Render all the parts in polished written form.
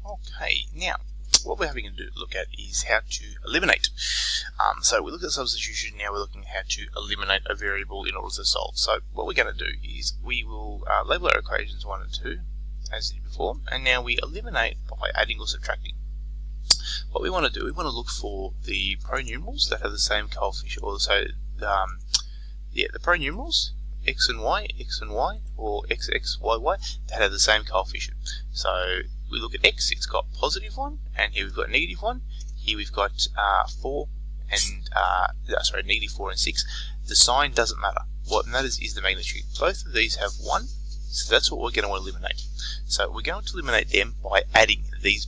Okay, now what we're having to look at is how to eliminate. So we look at substitution, now we're looking at how to eliminate a variable in order to solve. So what we're going to do is we will label our equations 1 and 2 as we did before, and now we eliminate by adding or subtracting. What we want to do, we want to look for the pronumerals that have the same coefficient, or so the pronumerals x and y, or x, y, that have the same coefficient. So we look at x, it's got positive 1, and here we've got negative 1. Here we've got 4 and negative 4 and 6. The sign doesn't matter. What matters is the magnitude. Both of these have 1, so that's what we're going to eliminate. So we're going to eliminate them by adding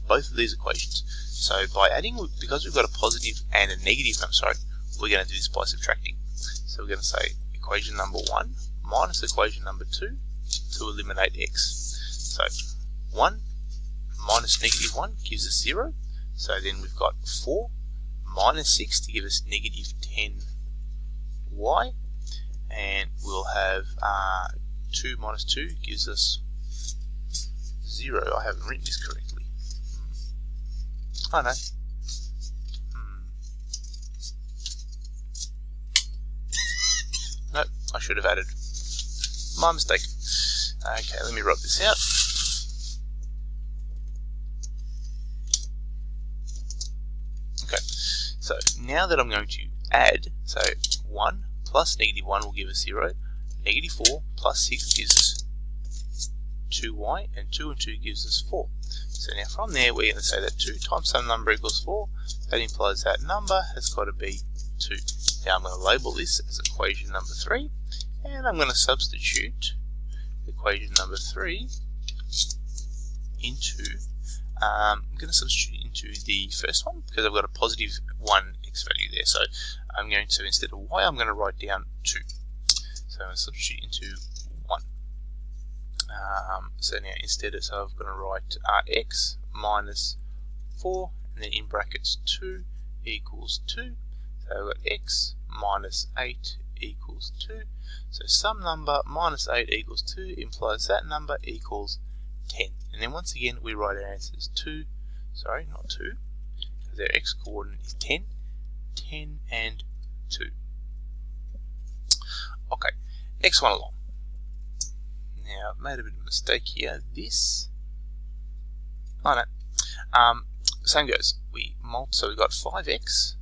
both of these equations. So by adding, because we've got a positive and a negative, we're going to do this by subtracting. So we're going to say equation number 1 minus equation number 2 to eliminate x. So 1 minus negative 1 gives us 0. So then we've got 4 minus 6 to give us negative 10y. And we'll have 2 minus 2 gives us 0. I haven't written this correctly. Oh no. Nope, I should have added. My mistake. Okay, let me rub this out. Okay, so now that I'm going to add, so 1 plus negative 1 will give us 0, negative 4 plus 6 gives us 2y, and 2 and 2 gives us 4. So now from there we're going to say that 2 times some number equals 4. That implies that number has got to be 2. Now I'm going to label this as equation number 3, and I'm going to substitute equation number 3 into the first one, because I've got a positive 1 x value there. So I'm going to, instead of y, I'm going to write down 2. So I'm going to substitute into 1. So now instead of, so I'm going to write x minus 4, and then in brackets 2 equals 2. So I've got x minus 8 equals 2. So some number minus 8 equals 2 implies that number equals 10. And then once again we write our answers 2, sorry, not 2, because our x coordinate is 10, 10 and 2. Okay, next one along. Now I've made a bit of a mistake here. Same goes. So we've got 5x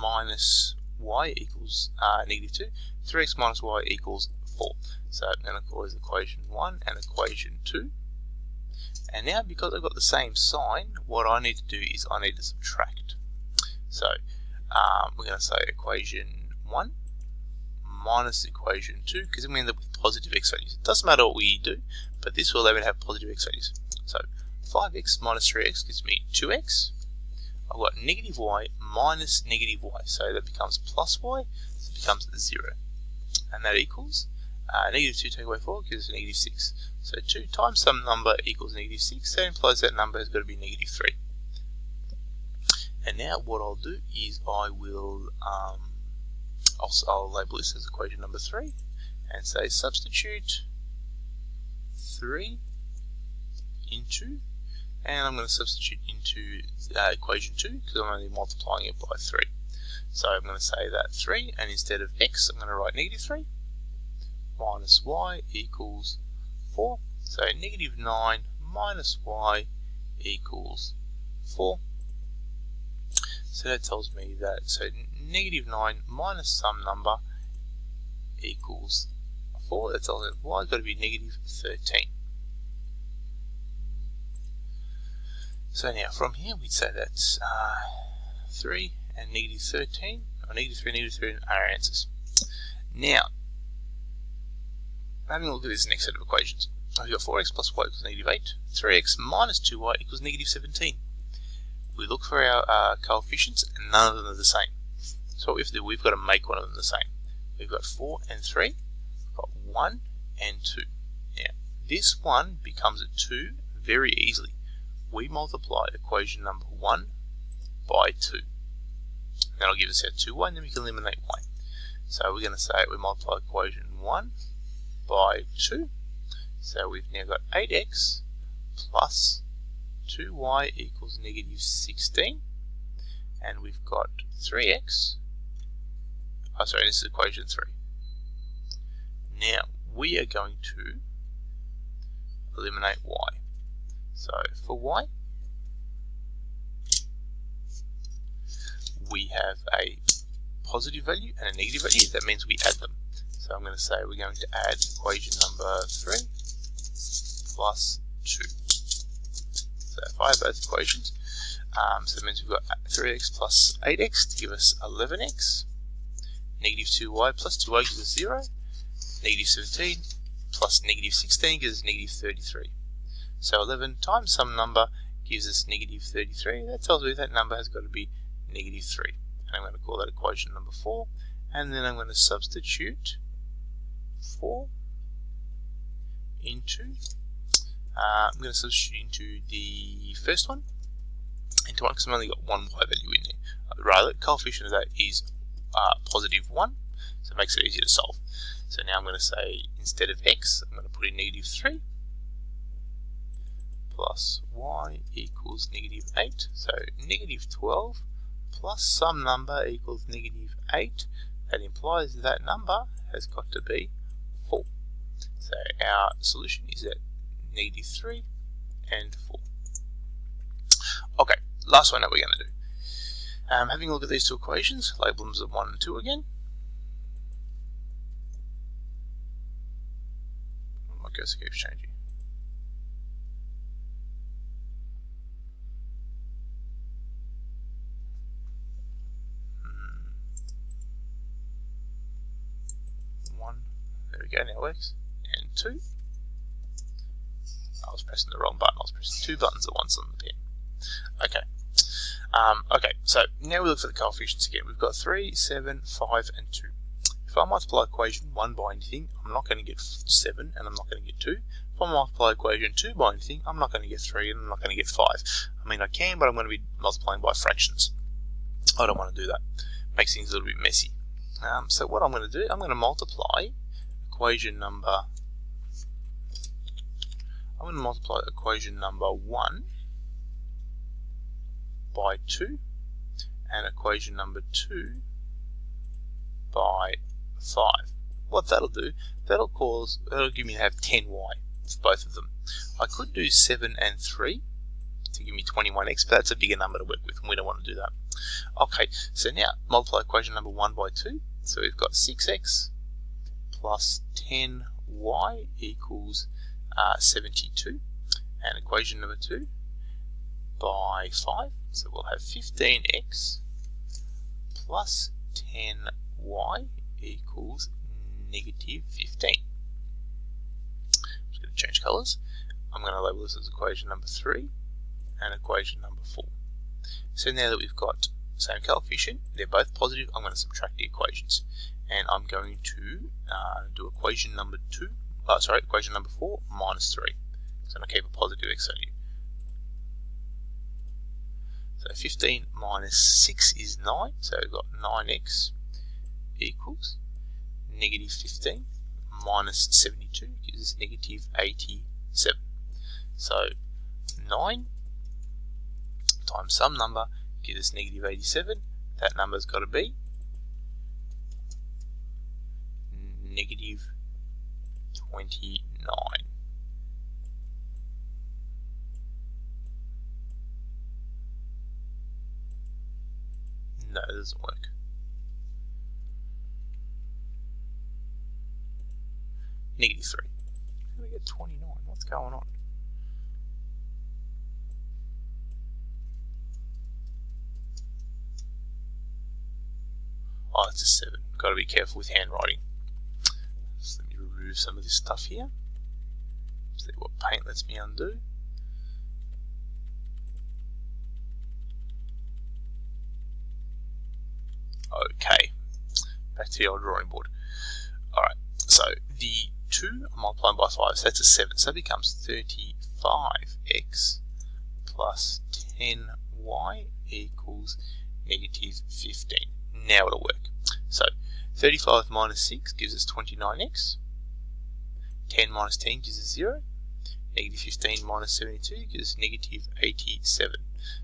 minus y equals negative 2. 3x minus y equals 4. So I'm going to call this equation 1 and equation 2. And now because I've got the same sign, what I need to do is I need to subtract. So we're going to say equation 1 minus equation 2, because then we end up with positive x values. It doesn't matter what we do, but this will allow me to have positive x values. So 5x minus 3x gives me 2x. I've got negative y minus negative y, so that becomes plus y, so it becomes 0. And that equals, negative 2 take away 4 gives us negative 6. So 2 times some number equals negative 6, that implies that number has got to be negative 3. And now what I'll do is I will, I'll label this as equation number 3, and say substitute 3 into, and I'm going to substitute into equation 2 because I'm only multiplying it by 3. So I'm going to say that 3, and instead of x I'm going to write negative 3 minus y equals 4. So negative 9 minus y equals 4. So that tells me that, so negative 9 minus some number equals 4. That tells me y has got to be negative 13. So now from here we'd say that's 3 and negative 13, or negative 3 are our answers. Now, having a look at this next set of equations, we've got 4x plus y equals negative 8, 3x minus 2y equals negative 17. We look for our coefficients, and none of them are the same. So what we have to do, we've got to make one of them the same. We've got 4 and 3, we've got 1 and 2. Now, this 1 becomes a 2 very easily. We multiply equation number 1 by 2. That'll give us our 2y, and then we can eliminate y. So we're going to say we multiply equation 1 by 2. So we've now got 8x plus 2y equals negative 16, and we've got 3x. Oh, sorry, this is equation 3. Now we are going to eliminate y. So for y, we have a positive value and a negative value. That means we add them. So I'm going to say we're going to add equation number 3 plus 2. So if I have both equations, so that means we've got 3x plus 8x to give us 11x. Negative 2y plus 2y gives us 0. Negative 17 plus negative 16 gives us negative 33. So 11 times some number gives us negative 33. That tells me that number has got to be negative 3. And I'm going to call that equation number 4. And then I'm going to substitute 4 into, I'm going to substitute into the first one, into 1 because I've only got one y value in there. Rather, the coefficient of that is positive 1, so it makes it easier to solve. So now I'm going to say, instead of x, I'm going to put in negative 3 plus y equals negative 8. So negative 12 plus some number equals negative 8. That implies that number has got to be 4. So our solution is at negative 3 and 4. Okay, last one that we're going to do. Having a look at these two equations, label them as 1 and 2 again. My cursor keeps changing. There we go, now it works. And 2. I was pressing the wrong button. I was pressing 2 buttons at once on the pen. Okay. Okay, so now we look for the coefficients again. We've got 3, 7, 5, and 2. If I multiply equation 1 by anything, I'm not going to get 7, and I'm not going to get 2. If I multiply equation 2 by anything, I'm not going to get 3, and I'm not going to get 5. I mean, I can, but I'm going to be multiplying by fractions. I don't want to do that. Makes things a little bit messy. So what I'm going to do, I'm going to multiply equation number 1 by 2 and equation number 2 by 5. What that'll do, that'll give me to have 10y for both of them. I could do 7 and 3 to give me 21x, but that's a bigger number to work with, and we don't want to do that. Okay, so now multiply equation number 1 by 2. So we've got 6x plus 10y equals 72, and equation number 2 by 5. So we'll have 15x plus 10y equals negative 15. I'm just going to change colours. I'm going to label this as equation number 3 and equation number 4. So now that we've got the same coefficient, they're both positive, I'm going to subtract the equations. And I'm going to do equation number 4 minus 3. So I'm going to keep a positive x value. So 15 minus 6 is 9, so we've got 9x equals negative 15 minus 72 gives us negative 87. So 9 times some number gives us negative 87. That number's got to be negative 29. No, it doesn't work. Negative 3. How do we get 29? What's going on? Oh, it's a 7. Got to be careful with handwriting. So let me remove some of this stuff here. See what paint lets me undo. Okay, back to the old drawing board. Alright, so the 2 I'm multiplying by 5, so that's a 7. So it becomes 35x plus 10y equals negative 15. Now it'll work. So 35 minus 6 gives us 29x. 10 minus 10 gives us 0. Negative 15 minus 72 gives negative 87.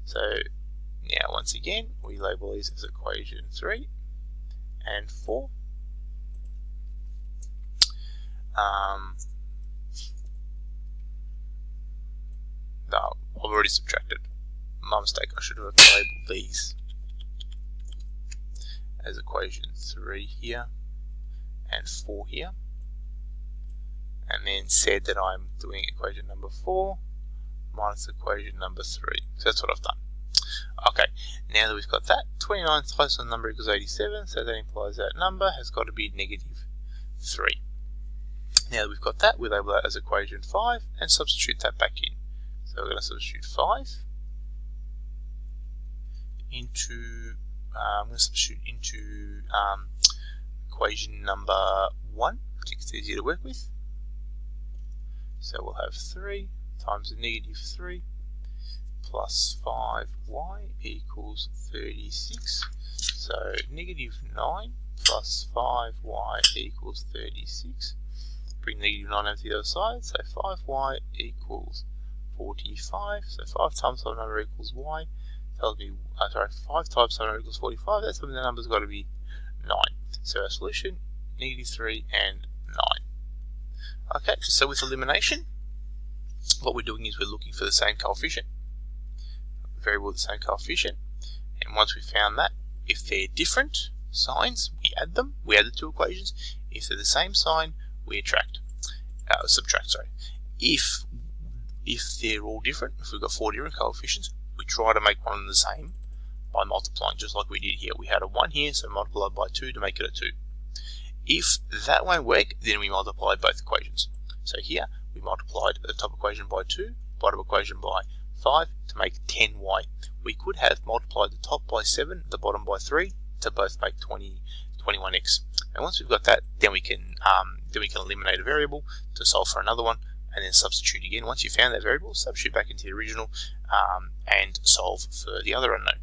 So now once again we label these as equation 3 and 4. No, I've already subtracted. My mistake, I should have labeled these as equation 3 here and 4 here, and then said that I'm doing equation number 4 minus equation number 3. So that's what I've done. Okay, now that we've got that, 29 close on number equals 87, so that implies that number has got to be negative 3. Now that we've got that, we label that as equation 5 and substitute that back in. So we're going to substitute 5 into, I'm going to substitute into equation number 1, which is easier to work with. So we'll have 3 times the negative 3 plus 5y equals 36. So negative 9 plus 5y equals 36. Bring negative 9 over to the other side, so 5y equals 45. So 5 times some number equals y. Tells me, 5 times some number equals 45. That's when the number's got to be 9. So our solution, negative 3 and 9. Okay, so with elimination, what we're doing is we're looking for the same coefficient, variable with the same coefficient, and once we've found that, if they're different signs, we add them. We add the two equations. If they're the same sign, we subtract. Sorry. If they're all different, if we've got 4 different coefficients, we try to make one of them the same by multiplying, just like we did here. We had a 1 here, so multiply by 2 to make it a 2. If that won't work, then we multiply both equations. So here, we multiplied the top equation by 2, bottom equation by 5 to make 10y. We could have multiplied the top by 7, the bottom by 3 to both make 21x. And once we've got that, then we can eliminate a variable to solve for another one, and then substitute again. Once you've found that variable, substitute back into the original and solve for the other unknown.